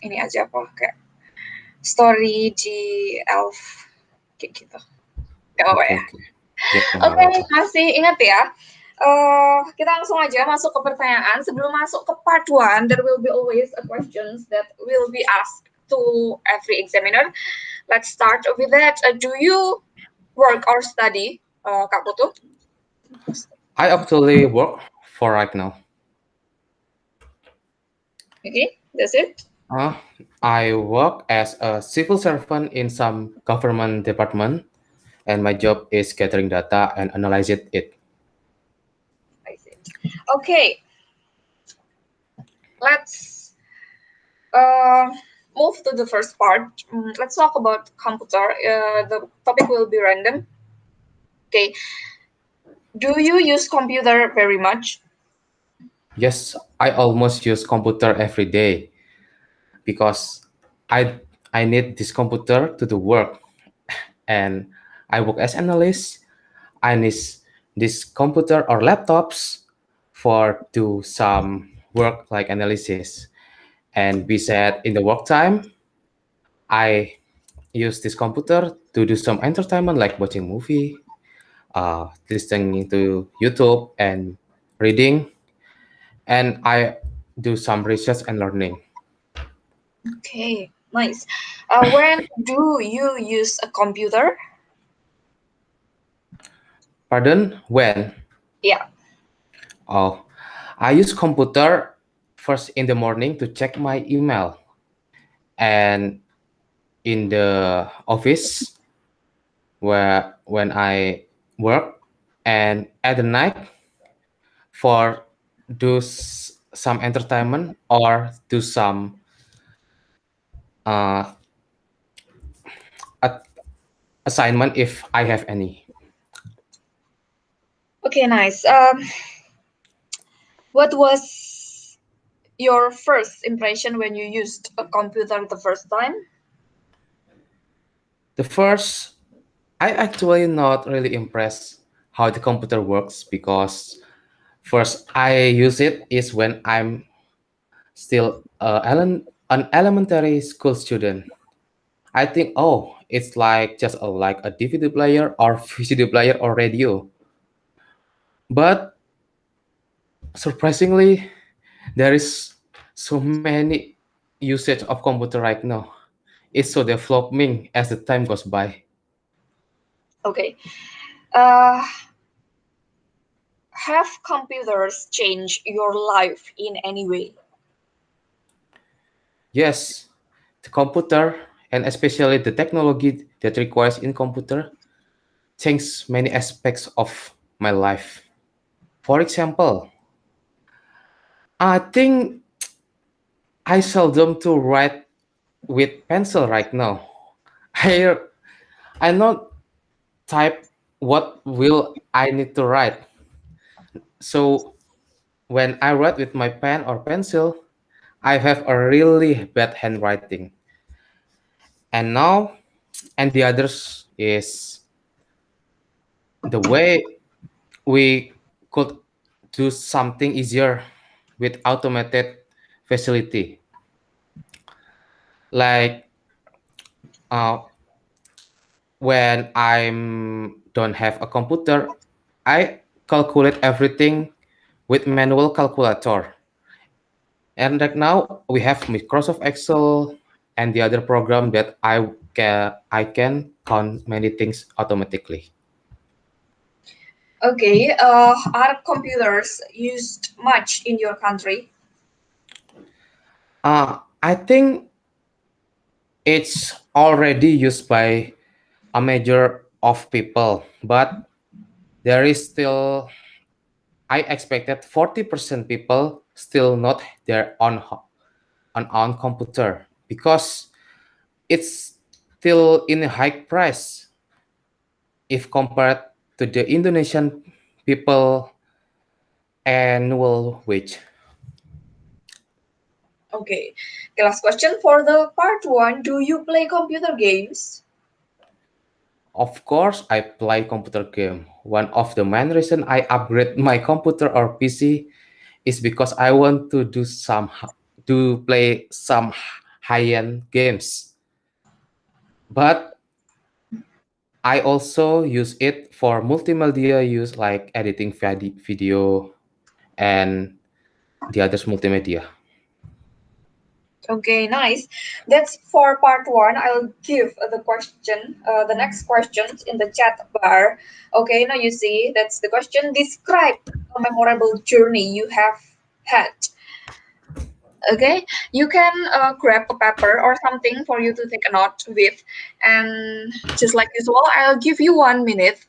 ini aja apa kayak story di elf kayak gitu. Gak apa-apa Oke, ya. oke. Yap, nggak Oke, apa-apa. masih ingat ya. Kita langsung aja masuk ke pertanyaan. Sebelum masuk ke part 1, there will be always a questions that will be asked to every examiner. Let's start with that. Do you work or study, Kak Putu? I actually work for right now. Okay, that's it. I work as a civil servant in some government department, and my job is gathering data and analyzing it. I see. Okay, let's move to the first part. Let's talk about computer. The topic will be random. Okay, do you use computer very much? Yes, I almost use computer every day because I I need this computer to do work, and I work as analyst. I need this computer or laptops for do some work like analysis. And we said in the work time, I use this computer to do some entertainment like watching movie, listening to YouTube and reading, and I do some research and learning. Okay, nice. When do you use a computer? Pardon? When? Yeah. Oh, I use computer first in the morning to check my email, and in the office where when I work, and at the night for do some entertainment or do some uh, a- assignment if I have any. Okay, nice. What was your first impression when you used a computer the first time? The first, I actually not really impressed how the computer works because first I use it is when I'm still an elementary school student. I think, oh, it's like just like a DVD player or VCD player or radio. But surprisingly, there is so many usage of computer right now. It's so developing as the time goes by. Okay. Uh, have computers changed your life in any way? Yes, the computer and especially the technology that requires in computer change many aspects of my life. For example, I think I seldom to write with pencil right now. I I not type what will I need to write. So when I write with my pen or pencil, I have a really bad handwriting. And now, and the others is the way we could do something easier with automated facility. Like uh, when I'm don't have a computer, I calculate everything with manual calculator. And right now we have Microsoft Excel and the other program that I can count many things automatically. Okay. Are computers used much in your country? I think it's already used by a major of people, but there is still I expected 40% people still not their own computer because it's still in a high price if compared to the Indonesian people annual wage. Okay. Okay, last question for the part 1. Do you play computer games? Of course, I play computer game. One of the main reason I upgrade my computer or PC is because I want to do play some high-end games. But I also use it for multimedia use like editing video and the others multimedia. Okay, nice. That's for part one. I'll give the next questions in the chat bar. Okay, now you see that's the question. Describe a memorable journey you have had. Okay, you can grab a paper or something for you to take a note with, and just like usual, I'll give you 1 minute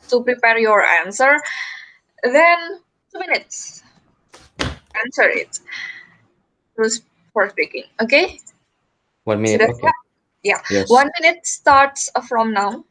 to prepare your answer. Then 2 minutes, answer it. Terus for speaking. Okay, 1 minute, sudah okay. siap? Yeah, Yes. 1 minute starts from now.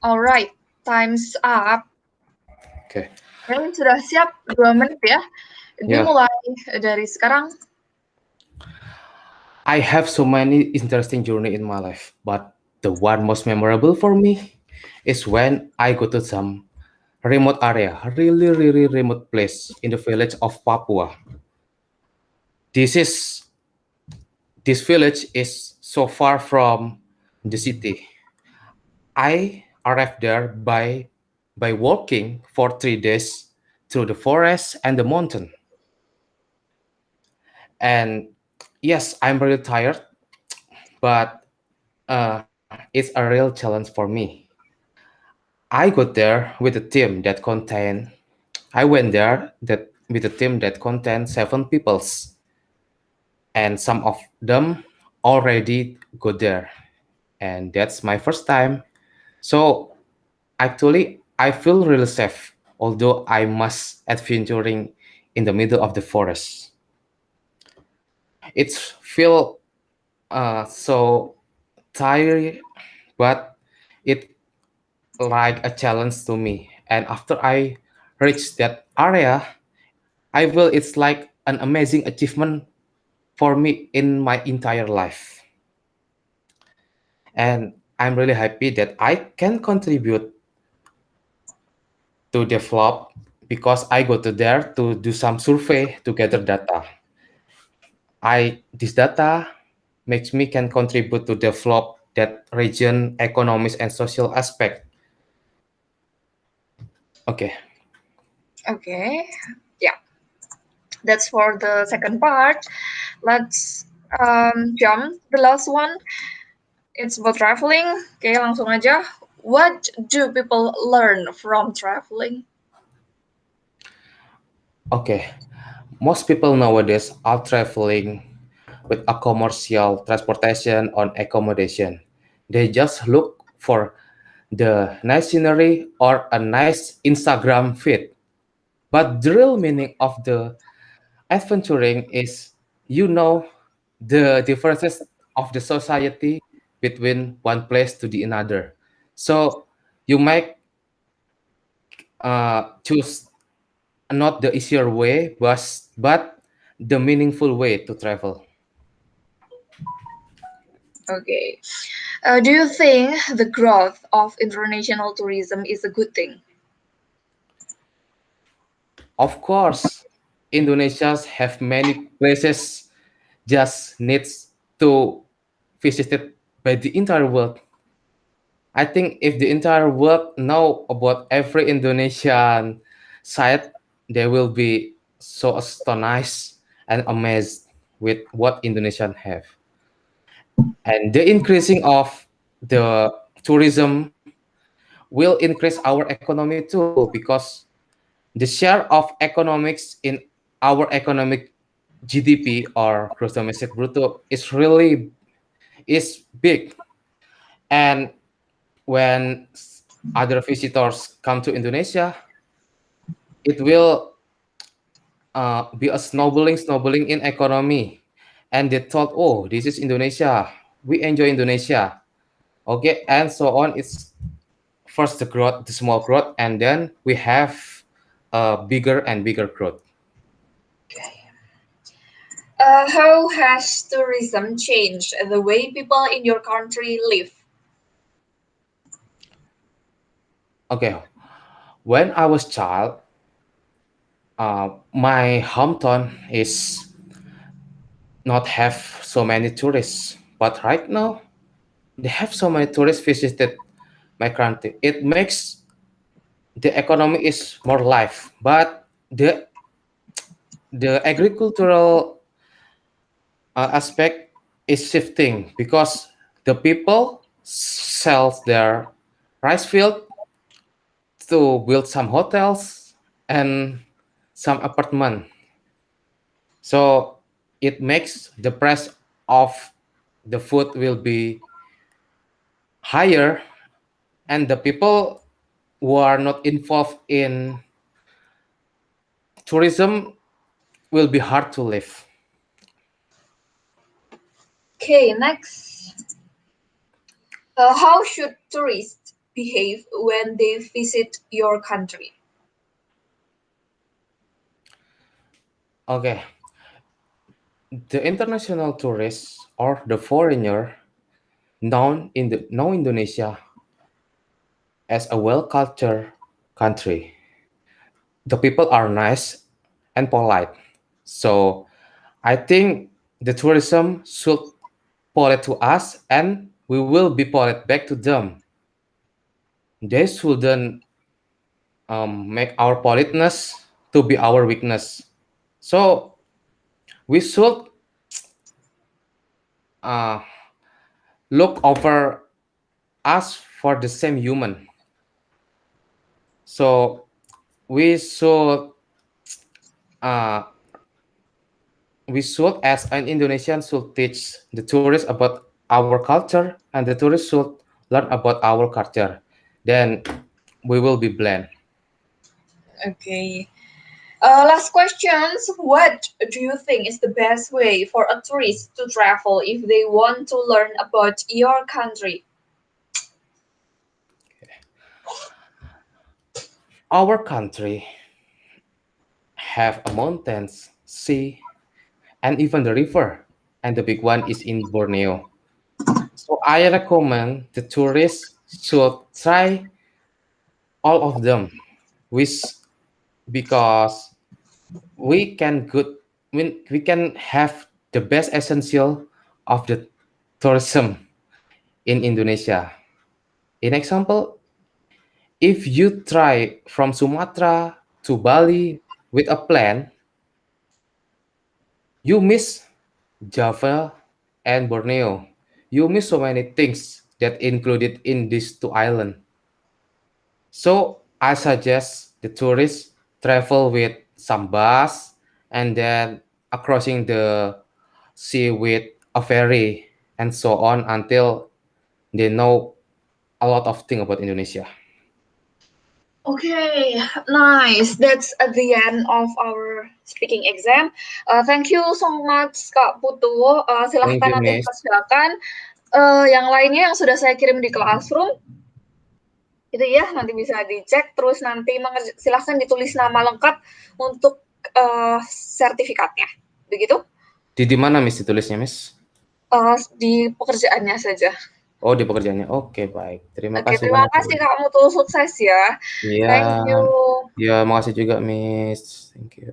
Alright, time's up. Okay. Kalian sudah siap 2 menit ya? Yeah. Dimulai dari sekarang. I have so many interesting journey in my life, but the one most memorable for me is when I go to some remote area, really remote place in the village of Papua. This is this village is so far from the city. I arrived there by walking for 3 days through the forest and the mountain. And yes, I'm really tired, but it's a real challenge for me. I got there with a team that contained. I went there that with a team that contained 7 peoples, and some of them already go there, and that's my first time. So actually, I feel really safe, although I must adventuring in the middle of the forest. It's feel so tired, but it like a challenge to me. And after I reach that area, I feel it's like an amazing achievement for me in my entire life. And I'm really happy that I can contribute to develop because I go to there to do some survey to gather data. I this data makes me can contribute to develop that region economics and social aspect. Okay. Okay, yeah, that's for the second part. Let's jump the last one. It's about traveling. Oke, langsung aja. What do people learn from traveling? Okay. Most people nowadays are traveling with a commercial transportation on accommodation. They just look for the nice scenery or a nice Instagram feed. But the real meaning of the adventuring is you know the differences of the society between one place to the another. So you might choose not the easier way, but the meaningful way to travel. Okay. Do you think the growth of international tourism is a good thing? Of course, Indonesia's have many places just needs to visited by the entire world. I think if the entire world know about every Indonesian site, they will be so astonished and amazed. with what Indonesian have. And the increasing of the tourism will increase our economy too, because the share of economics in our economic GDP, or gross domestic bruto, is big. And when other visitors come to Indonesia, it will be a snowballing in economy, and they thought, oh, this is Indonesia, we enjoy Indonesia, okay, and so on. It's first the growth, the small growth, and then we have bigger and bigger growth. How has tourism changed the way people in your country live? Okay, when I was child, my hometown is not have so many tourists, but right now they have so many tourists visited my country. It makes the economy is more life, but the agricultural aspect is shifting, because the people sells their rice field to build some hotels and some apartment. So it makes the price of the food will be higher, and the people who are not involved in tourism will be hard to live. Okay, next. How should tourists behave when they visit your country? Okay, the international tourists or the foreigner know Indonesia as a well cultured country. The people are nice and polite. So I think the tourism should polite to us, and we will be polite back to them. They shouldn't make our politeness to be our weakness. So we should uh, look over us for the same human. So we should uh, as an Indonesian, should teach the tourists about our culture, and the tourists should learn about our culture. Then we will be blend. Okay. Last questions. What do you think is the best way for a tourist to travel if they want to learn about your country? Our country have a mountains, sea, and even the river, and the big one is in Borneo. So I recommend the tourists should try all of them, which, because we can good we can have the best essential of the tourism in Indonesia. In example, if you try from Sumatra to Bali with a plan, you miss Java and Borneo. You miss so many things that included in these two islands. So I suggest the tourists travel with some bus, and then crossing the sea with a ferry, and so on, until they know a lot of things about Indonesia. Okay, nice. That's at the end of our speaking exam. Thank you so much, Kak Putu. Thank Silahkan you, nanti Miss. dikerjakan. Yang lainnya yang sudah saya kirim di classroom, itu ya nanti bisa dicek. Terus nanti silahkan ditulis nama lengkap untuk sertifikatnya. Begitu? Di mana Miss ditulisnya, Miss? Di pekerjaannya saja. Oh, di pekerjaannya. Oke, baik. Terima Oke, kasih terima banyak, kasih Miss. Kak Mutu, sukses ya. Iya, Thank you. ya, makasih juga, Miss. Thank you.